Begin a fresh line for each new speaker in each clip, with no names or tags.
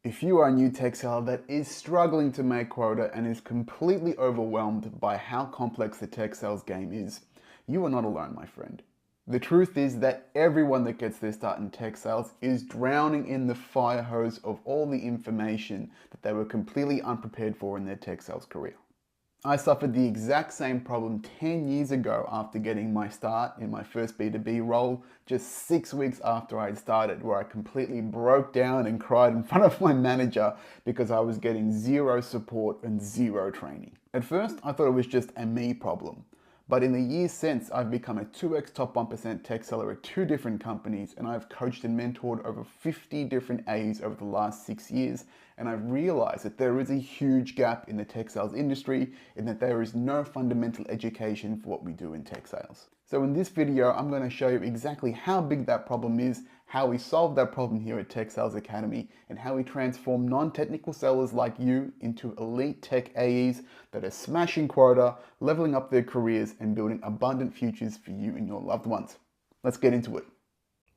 If you are a new tech seller that is struggling to make quota and is completely overwhelmed by how complex the tech sales game is, you are not alone, my friend. The truth is that everyone that gets their start in tech sales is drowning in the fire hose of all the information that they were completely unprepared for in their tech sales career. I suffered the exact same problem 10 years ago after getting my start in my first B2B role, just 6 weeks after I had started, where I completely broke down and cried in front of my manager because I was getting zero support and zero training. At first, I thought it was just a me problem. But in the years since, I've become a 2x top 1% tech seller at 2 different companies, and I've coached and mentored over 50 different AEs over the last 6 years, and I've realized that there is a huge gap in the tech sales industry and that there is no fundamental education for what we do in tech sales. So in this video, I'm going to show you exactly how big that problem is, how we solve that problem here at Tech Sales Academy, and how we transform non-technical sellers like you into elite tech AEs that are smashing quota, leveling up their careers, and building abundant futures for you and your loved ones. Let's get into it.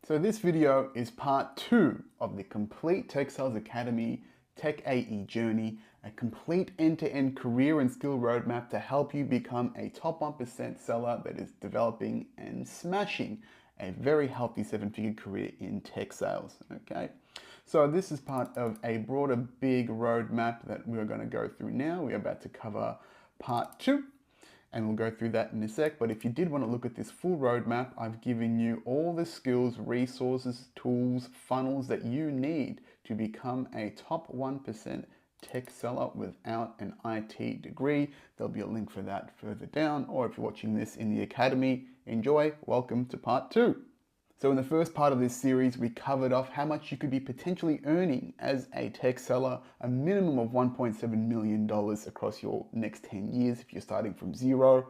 So this video is part 2 of the complete Tech Sales Academy Tech AE journey, a complete end-to-end career and skill roadmap to help you become a top 1% seller that is developing and smashing a very healthy 7-figure career in tech sales. Okay, so this is part of a broader, big roadmap that we're going to go through now. We're about to cover part 2, and we'll go through that in a sec. But if you did want to look at this full roadmap, I've given you all the skills, resources, tools, funnels that you need to become a top 1% tech seller without an IT degree. There'll be a link for that further down, or if you're watching this in the Academy, enjoy. Welcome to part 2. So in the first part of this series, we covered off how much you could be potentially earning as a tech seller, a minimum of $1.7 million across your next 10 years if you're starting from zero.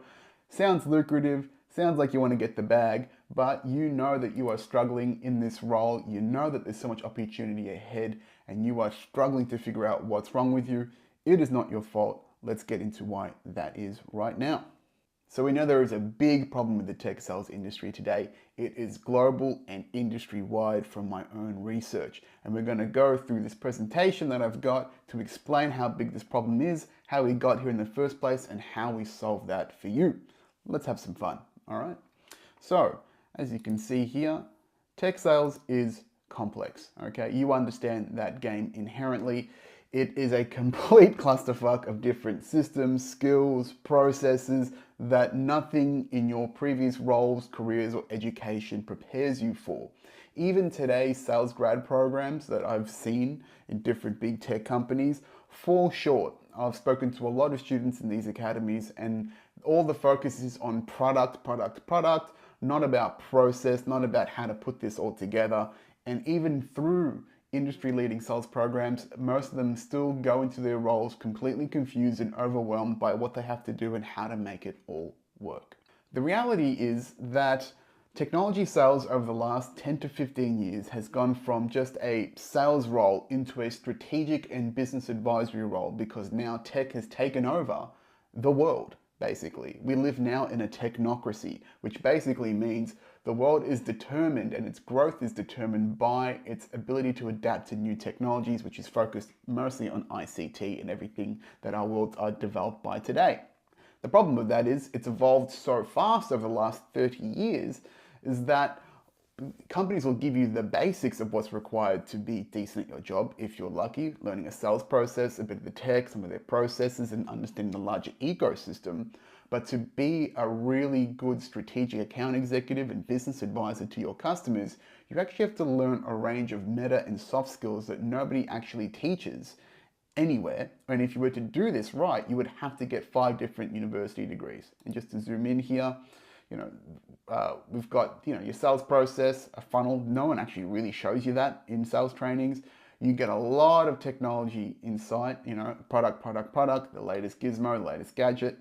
Sounds lucrative, sounds like you want to get the bag, but you know that you are struggling in this role. You know that there's so much opportunity ahead and you are struggling to figure out what's wrong with you. It is not your fault. Let's get into why that is right now. So we know there is a big problem with the tech sales industry today. It is global and industry-wide from my own research. And we're going to go through this presentation that I've got to explain how big this problem is, how we got here in the first place, and how we solve that for you. Let's have some fun, all right? So, as you can see here, tech sales is complex, okay? You understand that game inherently. It is a complete clusterfuck of different systems, skills, processes that nothing in your previous roles, careers, or education prepares you for. Even today's sales grad programs that I've seen in different big tech companies fall short. I've spoken to a lot of students in these academies and all the focus is on product, not about process, not about how to put this all together. And even through industry-leading sales programs, most of them still go into their roles completely confused and overwhelmed by what they have to do and how to make it all work. The reality is that technology sales over the last 10 to 15 years has gone from just a sales role into a strategic and business advisory role because now tech has taken over the world, basically. We live now in a technocracy, which basically means the world is determined and its growth is determined by its ability to adapt to new technologies, which is focused mostly on ICT and everything that our worlds are developed by today. The problem with that is it's evolved so fast over the last 30 years is that companies will give you the basics of what's required to be decent at your job if you're lucky, learning a sales process, a bit of the tech, some of their processes, and understanding the larger ecosystem. But to be a really good strategic account executive and business advisor to your customers, you actually have to learn a range of meta and soft skills that nobody actually teaches anywhere. And if you were to do this right, you would have to get 5 different university degrees. And just to zoom in here, we've got your sales process, a funnel. No one actually really shows you that in sales trainings. You get a lot of technology insight, product, the latest gizmo, the latest gadget.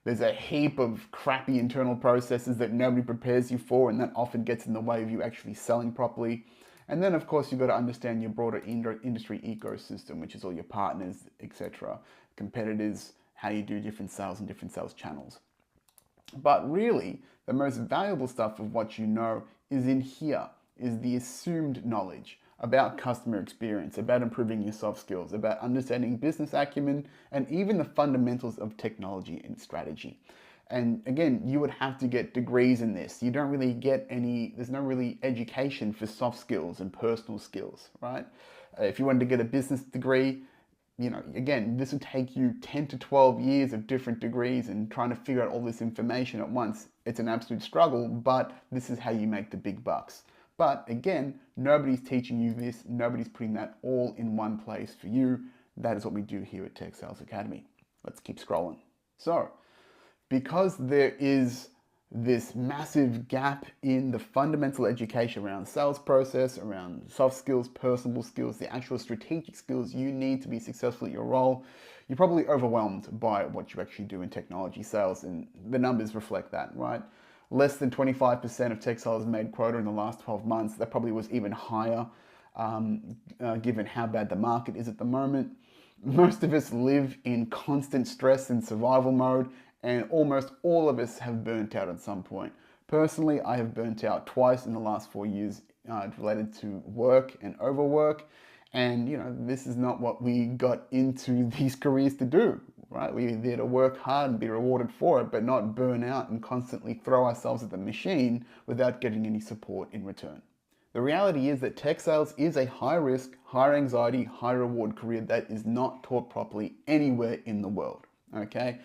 There's a heap of crappy internal processes that nobody prepares you for, and that often gets in the way of you actually selling properly. And then, of course, you've got to understand your broader industry ecosystem, which is all your partners, etc., competitors, how you do different sales and different sales channels. But really, the most valuable stuff of what you know is in here, is the assumed knowledge. about customer experience, about improving your soft skills, about understanding business acumen, and even the fundamentals of technology and strategy. And again, you would have to get degrees in this. You don't really get any, there's no really education for soft skills and personal skills, right? If you wanted to get a business degree, again, this would take you 10 to 12 years of different degrees and trying to figure out all this information at once. It's an absolute struggle, but this is how you make the big bucks. But again, nobody's teaching you this. Nobody's putting that all in one place for you. That is what we do here at Tech Sales Academy. Let's keep scrolling. So, because there is this massive gap in the fundamental education around sales process, around soft skills, personable skills, the actual strategic skills you need to be successful at your role, you're probably overwhelmed by what you actually do in technology sales, and the numbers reflect that, right? Less than 25% of tech sales made quota in the last 12 months. That probably was even higher, given how bad the market is at the moment. Most of us live in constant stress and survival mode, and almost all of us have burnt out at some point. Personally, I have burnt out twice in the last 4 years related to work and overwork. And this is not what we got into these careers to do, right? We're there to work hard and be rewarded for it, but not burn out and constantly throw ourselves at the machine without getting any support in return. The reality is that tech sales is a high risk, high anxiety, high reward career that is not taught properly anywhere in the world, okay?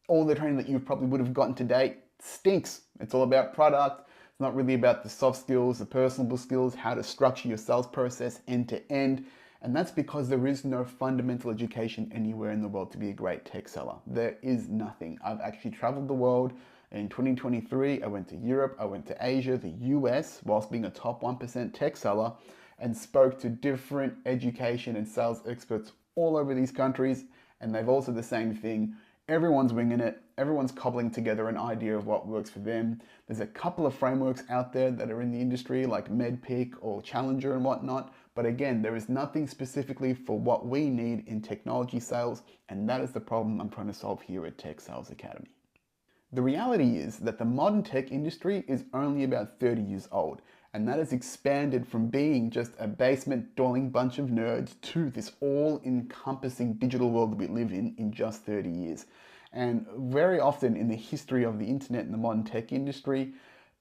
All the training that you probably would have gotten to date stinks. It's all about product. It's not really about the soft skills, the personable skills, how to structure your sales process end to end. And that's because there is no fundamental education anywhere in the world to be a great tech seller. There is nothing. I've actually traveled the world. In 2023, I went to Europe, I went to Asia, the US, whilst being a top 1% tech seller, and spoke to different education and sales experts all over these countries. And they've all said the same thing. Everyone's winging it. Everyone's cobbling together an idea of what works for them. There's a couple of frameworks out there that are in the industry like MedPick or Challenger and whatnot. But again, there is nothing specifically for what we need in technology sales. And that is the problem I'm trying to solve here at Tech Sales Academy. The reality is that the modern tech industry is only about 30 years old. And that has expanded from being just a basement dwelling bunch of nerds to this all-encompassing digital world that we live in just 30 years. And very often in the history of the internet and the modern tech industry,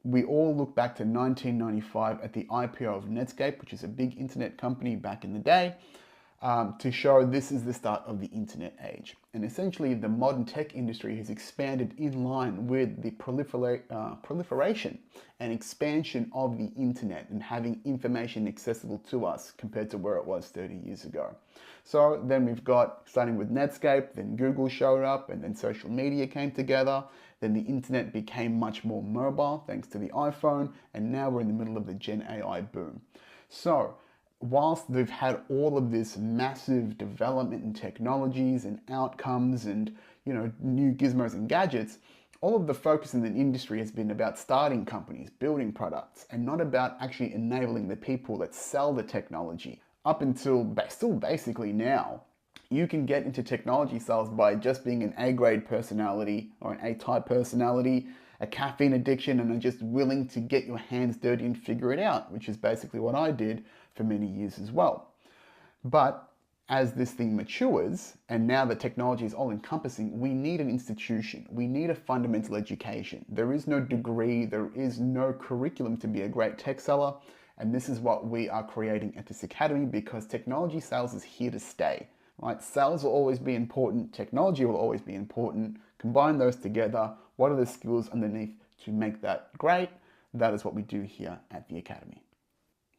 we all look back to 1995 at the IPO of Netscape, which is a big internet company back in the day, to show this is the start of the internet age. And essentially the modern tech industry has expanded in line with the proliferation and expansion of the internet and having information accessible to us compared to where it was 30 years ago. So then we've got, starting with Netscape, then Google showed up, and then social media came together. Then the internet became much more mobile thanks to the iPhone, and now we're in the middle of the Gen AI boom. So whilst they've had all of this massive development in technologies and outcomes and new gizmos and gadgets, all of the focus in the industry has been about starting companies, building products, and not about actually enabling the people that sell the technology. Up until still basically now, you can get into technology sales by just being an A-grade personality or an A-type personality, a caffeine addiction, and are just willing to get your hands dirty and figure it out, which is basically what I did for many years as well. But as this thing matures, and now the technology is all encompassing, we need an institution. We need a fundamental education. There is no degree, there is no curriculum to be a great tech seller. And this is what we are creating at this academy, because technology sales is here to stay, right? Sales will always be important. Technology will always be important. Combine those together. What are the skills underneath to make that great? That is what we do here at the academy.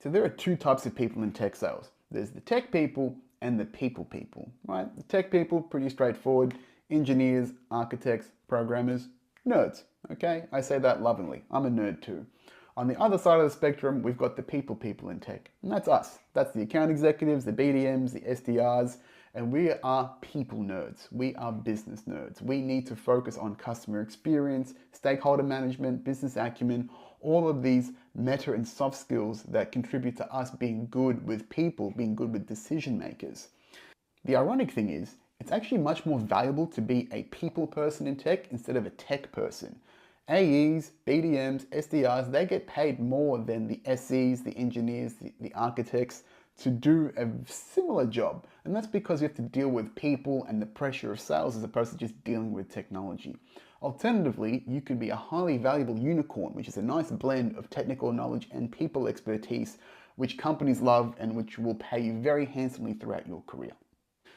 So there are two types of people in tech sales. There's the tech people and the people, right? The tech people, pretty straightforward. Engineers, architects, programmers, nerds, okay? I say that lovingly. I'm a nerd too. On the other side of the spectrum, we've got the people in tech, and that's us. That's the account executives, the BDMs, the SDRs, and we are people nerds. We are business nerds. We need to focus on customer experience, stakeholder management, business acumen, all of these meta and soft skills that contribute to us being good with people, being good with decision makers. The ironic thing is, it's actually much more valuable to be a people person in tech instead of a tech person. AEs, BDMs, SDRs, they get paid more than the SEs, the engineers, the architects, to do a similar job. And that's because you have to deal with people and the pressure of sales as opposed to just dealing with technology. Alternatively, you could be a highly valuable unicorn, which is a nice blend of technical knowledge and people expertise, which companies love and which will pay you very handsomely throughout your career.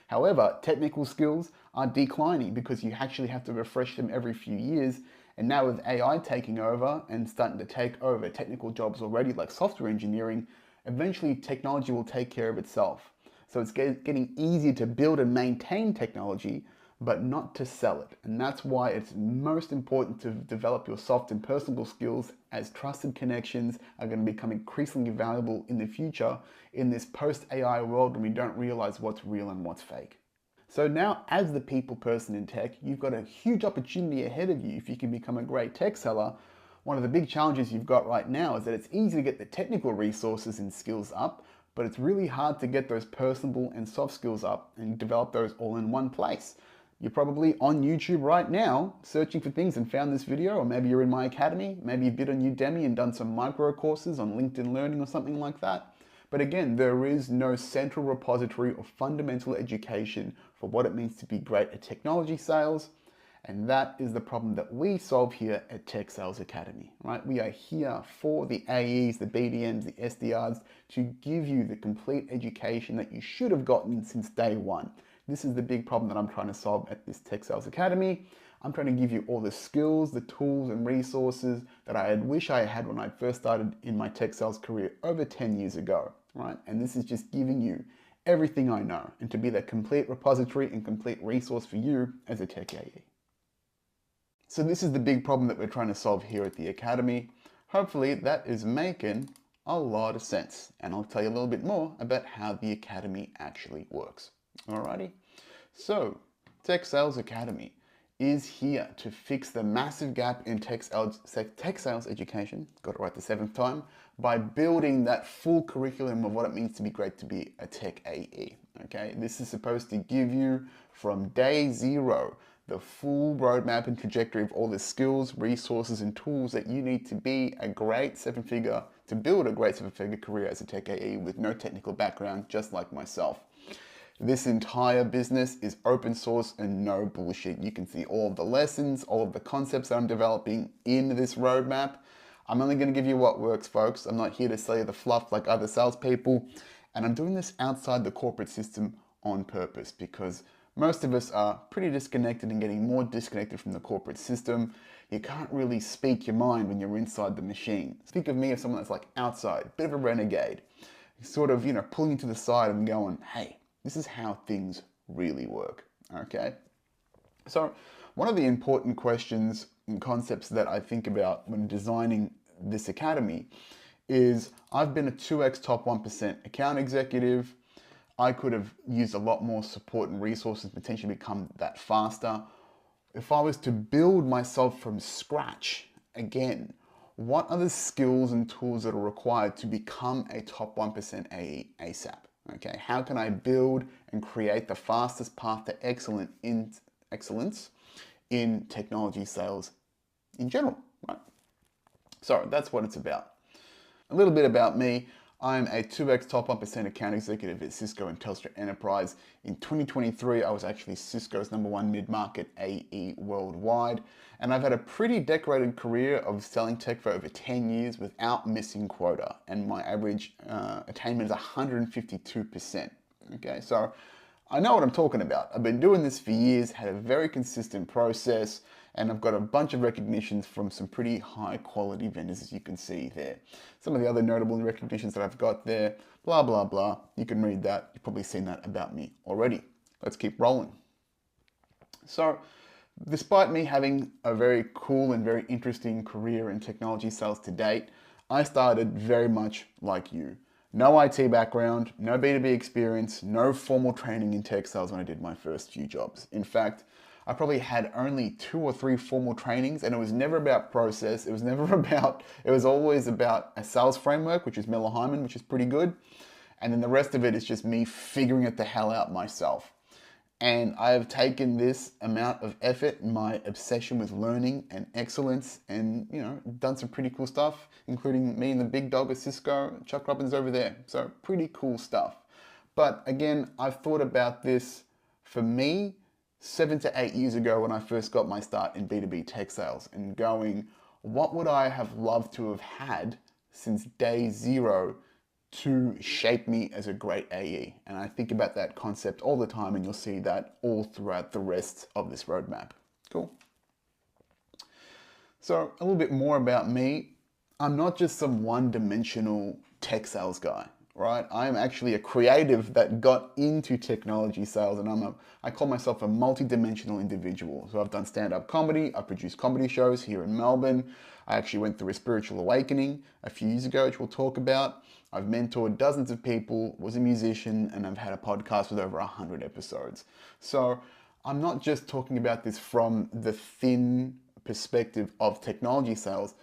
However, technical skills are declining because you actually have to refresh them every few years. And now with AI taking over and starting to take over technical jobs already like software engineering, eventually technology will take care of itself. So it's getting easier to build and maintain technology, but not to sell it. And that's why it's most important to develop your soft and personal skills, as trusted connections are going to become increasingly valuable in the future in this post-AI world when we don't realize what's real and what's fake. So now, as the people person in tech, you've got a huge opportunity ahead of you if you can become a great tech seller. One of the big challenges you've got right now is that it's easy to get the technical resources and skills up, but it's really hard to get those personable and soft skills up and develop those all in one place. You're probably on YouTube right now searching for things and found this video, or maybe you're in my academy, maybe you've been on Udemy and done some micro courses on LinkedIn Learning or something like that. But again, there is no central repository of fundamental education for what it means to be great at technology sales. And that is the problem that we solve here at Tech Sales Academy, right? We are here for the AEs, the BDMs, the SDRs to give you the complete education that you should have gotten since day one. This is the big problem that I'm trying to solve at this Tech Sales Academy. I'm trying to give you all the skills, the tools and resources that I wish I had when I first started in my tech sales career over 10 years ago, right? And this is just giving you everything I know and to be that complete repository and complete resource for you as a Tech AE. So this is the big problem that we're trying to solve here at the Academy. Hopefully that is making a lot of sense. And I'll tell you a little bit more about how the Academy actually works. Alrighty, so Tech Sales Academy is here to fix the massive gap in tech sales education, got it right the 7th time, by building that full curriculum of what it means to be great to be a Tech AE. Okay, this is supposed to give you from day zero the full roadmap and trajectory of all the skills, resources, and tools that you need to be a great to build a great 7-figure career as a Tech AE with no technical background, just like myself. This entire business is open source and no bullshit. You can see all of the lessons, all of the concepts that I'm developing in this roadmap. I'm only going to give you what works, folks. I'm not here to sell you the fluff like other salespeople. And I'm doing this outside the corporate system on purpose because most of us are pretty disconnected and getting more disconnected from the corporate system. You can't really speak your mind when you're inside the machine. Think of me as someone that's like outside, a bit of a renegade, sort of, pulling you to the side and going, hey, this is how things really work, okay? So one of the important questions and concepts that I think about when designing this academy is I've been a 2x top 1% account executive. I could have used a lot more support and resources to potentially become that faster. If I was to build myself from scratch again, what are the skills and tools that are required to become a top 1% AE ASAP? Okay, how can I build and create the fastest path to excellence in technology sales in general, right? So that's what it's about. A little bit about me. I'm a 2x top 1% account executive at Cisco and Telstra Enterprise. In 2023, I was actually Cisco's #1 mid-market AE worldwide. And I've had a pretty decorated career of selling tech for over 10 years without missing quota. And my average attainment is 152%. Okay, so I know what I'm talking about. I've been doing this for years, had a very consistent process, and I've got a bunch of recognitions from some pretty high quality vendors, as you can see there. Some of the other notable recognitions that I've got there, blah, blah, blah. You can read that. You've probably seen that about me already. Let's keep rolling. So, despite me having a very cool and very interesting career in technology sales to date, I started very much like you. No IT background, no B2B experience, no formal training in tech sales when I did my first few jobs. In fact, I probably had only 2 or 3 formal trainings, and it was never about process. It was always about a sales framework, which is Miller Hyman, which is pretty good. And then the rest of it is just me figuring it the hell out myself. And I have taken this amount of effort, my obsession with learning and excellence, and done some pretty cool stuff, including me and the big dog at Cisco, Chuck Robbins over there. So pretty cool stuff. But again, I've thought about this for me 7 to 8 years ago when I first got my start in B2B tech sales and going, what would I have loved to have had since day zero to shape me as a great AE? And I think about that concept all the time, and you'll see that all throughout the rest of this roadmap. Cool. So a little bit more about me. I'm not just some one-dimensional tech sales guy, right? I am actually a creative that got into technology sales, and I call myself a multi-dimensional individual. So I've done stand-up comedy, I produce comedy shows here in Melbourne. I actually went through a spiritual awakening a few years ago, which we'll talk about. I've mentored dozens of people, was a musician, and I've had a podcast with over 100 episodes. So I'm not just talking about this from the thin perspective of technology sales.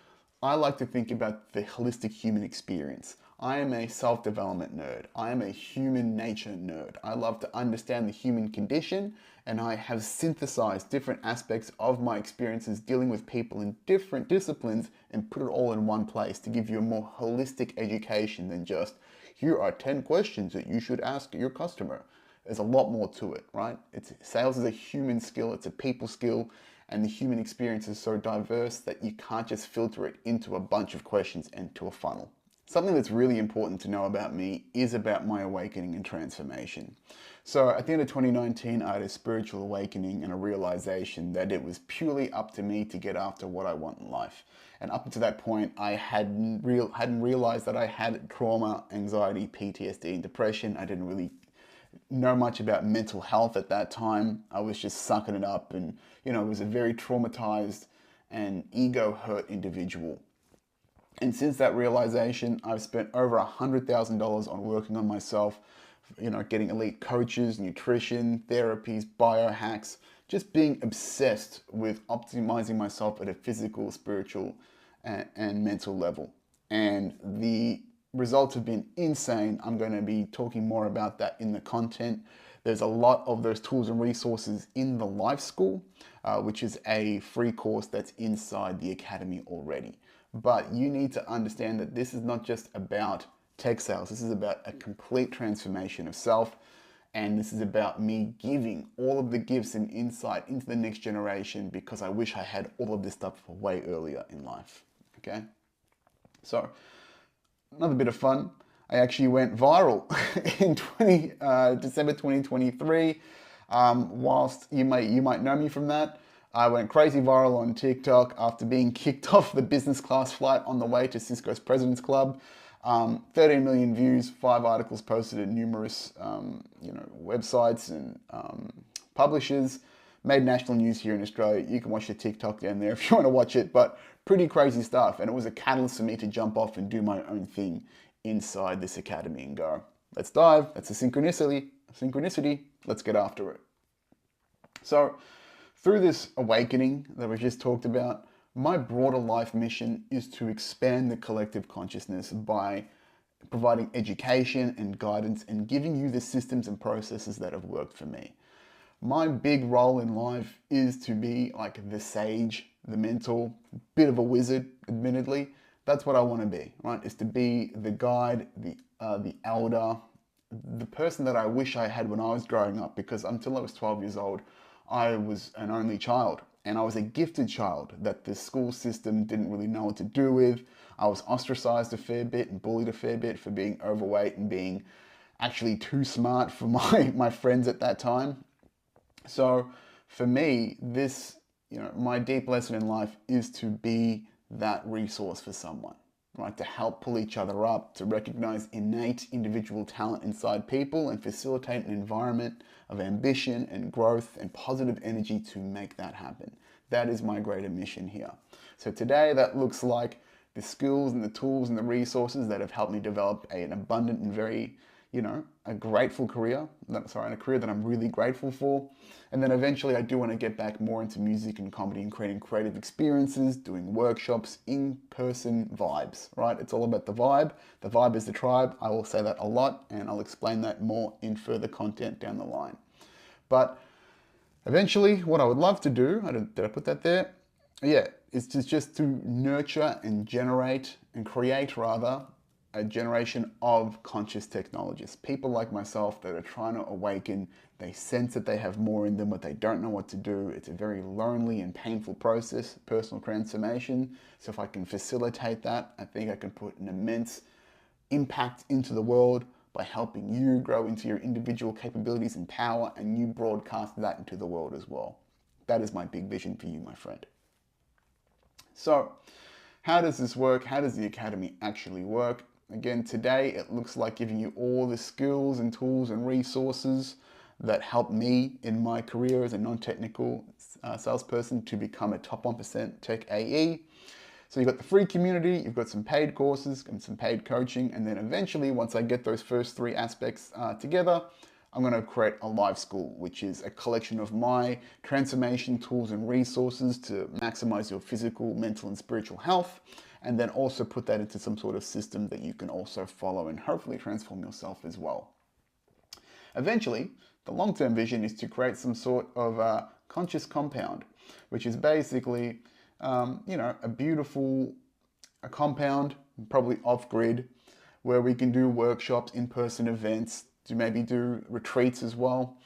I like to think about the holistic human experience. I am a self-development nerd. I am a human nature nerd. I love to understand the human condition, and I have synthesized different aspects of my experiences dealing with people in different disciplines and put it all in one place to give you a more holistic education than just, here are 10 questions that you should ask your customer. There's a lot more to it, right? Sales is a human skill, it's a people skill, and the human experience is so diverse that you can't just filter it into a bunch of questions and to a funnel. Something that's really important to know about me is about my awakening and transformation. So at the end of 2019, I had a spiritual awakening and a realization that it was purely up to me to get after what I want in life. And up until that point, I hadn't realized that I had trauma, anxiety, PTSD, and depression. I didn't really know much about mental health at that time. I was just sucking it up and, was a very traumatized and ego hurt individual. And since that realization, I've spent over $100,000 on working on myself, getting elite coaches, nutrition, therapies, biohacks, just being obsessed with optimizing myself at a physical, spiritual, and mental level. And the results have been insane. I'm going to be talking more about that in the content. There's a lot of those tools and resources in the Life School, which is a free course that's inside the Academy already. But you need to understand that this is not just about tech sales. This is about a complete transformation of self. And this is about me giving all of the gifts and insight into the next generation because I wish I had all of this stuff way earlier in life. Okay? So, another bit of fun. I actually went viral in December 2023. Whilst you might know me from that, I went crazy viral on TikTok after being kicked off the business class flight on the way to Cisco's President's Club. 13 million views, 5 articles posted at numerous websites and publishers. Made national news here in Australia. You can watch the TikTok down there if you want to watch it, but pretty crazy stuff. And it was a catalyst for me to jump off and do my own thing inside this academy and go, let's dive. That's a synchronicity. Let's get after it. So through this awakening that we just talked about, my broader life mission is to expand the collective consciousness by providing education and guidance and giving you the systems and processes that have worked for me. My big role in life is to be like the sage, the mentor, bit of a wizard, admittedly. That's what I want to be, right? Is to be the guide, the elder, the person that I wish I had when I was growing up, because until I was 12 years old, I was an only child. And I was a gifted child that the school system didn't really know what to do with. I was ostracized a fair bit and bullied a fair bit for being overweight and being actually too smart for my friends at that time. So for me, this, my deep lesson in life is to be that resource for someone, right? To help pull each other up, to recognize innate individual talent inside people and facilitate an environment of ambition and growth and positive energy to make that happen. That is my greater mission here. So today that looks like the skills and the tools and the resources that have helped me develop an abundant and very, a grateful career. A career that I'm really grateful for. And then eventually I do want to get back more into music and comedy and creating creative experiences, doing workshops, in-person vibes, right? It's all about the vibe. The vibe is the tribe. I will say that a lot and I'll explain that more in further content down the line. But eventually, what I would love to do, did I put that there? Yeah, is just to nurture and generate and create rather a generation of conscious technologists. People like myself that are trying to awaken. They sense that they have more in them, but they don't know what to do. It's a very lonely and painful process, personal transformation. So if I can facilitate that, I think I can put an immense impact into the world by helping you grow into your individual capabilities and power, and you broadcast that into the world as well. That is my big vision for you, my friend. So, how does this work? How does the Academy actually work? Again, today it looks like giving you all the skills and tools and resources that help me in my career as a non-technical salesperson to become a top 1% Tech AE. So you've got the free community, you've got some paid courses and some paid coaching, and then eventually, once I get those first three aspects together, I'm going to create a live school, which is a collection of my transformation tools and resources to maximize your physical, mental, and spiritual health, and then also put that into some sort of system that you can also follow and hopefully transform yourself as well. Eventually, the long-term vision is to create some sort of conscious compound, which is basically a beautiful compound, probably off-grid, where we can do workshops, in-person events, to maybe do retreats as well.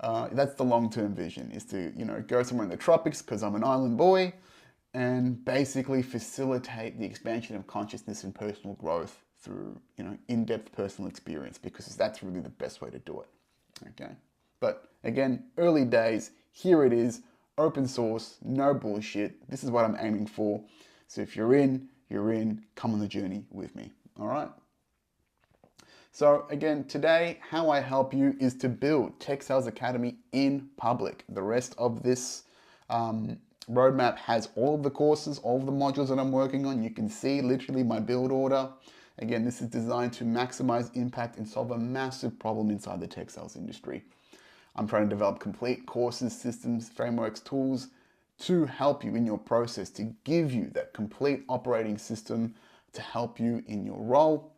That's the long-term vision, is to go somewhere in the tropics, because I'm an island boy, and basically facilitate the expansion of consciousness and personal growth through in-depth personal experience, because that's really the best way to do it. Okay, but again, early days. Here it is. Open source, no bullshit. This is what I'm aiming for. So if you're in, you're in. Come on the journey with me. All right. So again, today, how I help you is to build Tech Sales Academy in public. The rest of this roadmap has all of the courses, all of the modules that I'm working on. You can see literally my build order. Again, this is designed to maximize impact and solve a massive problem inside the tech sales industry. I'm trying to develop complete courses, systems, frameworks, tools to help you in your process, to give you that complete operating system to help you in your role.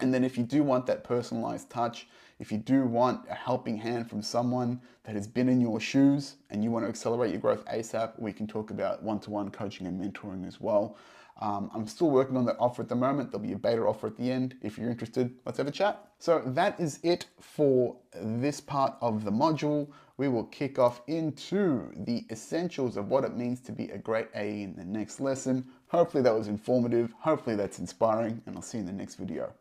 And then if you do want that personalized touch, if you do want a helping hand from someone that has been in your shoes and you want to accelerate your growth ASAP, we can talk about one-to-one coaching and mentoring as well. I'm still working on that offer at the moment. There'll be a beta offer at the end. If you're interested, let's have a chat. So that is it for this part of the module. We will kick off into the essentials of what it means to be a great AE in the next lesson. Hopefully that was informative. Hopefully that's inspiring, and I'll see you in the next video.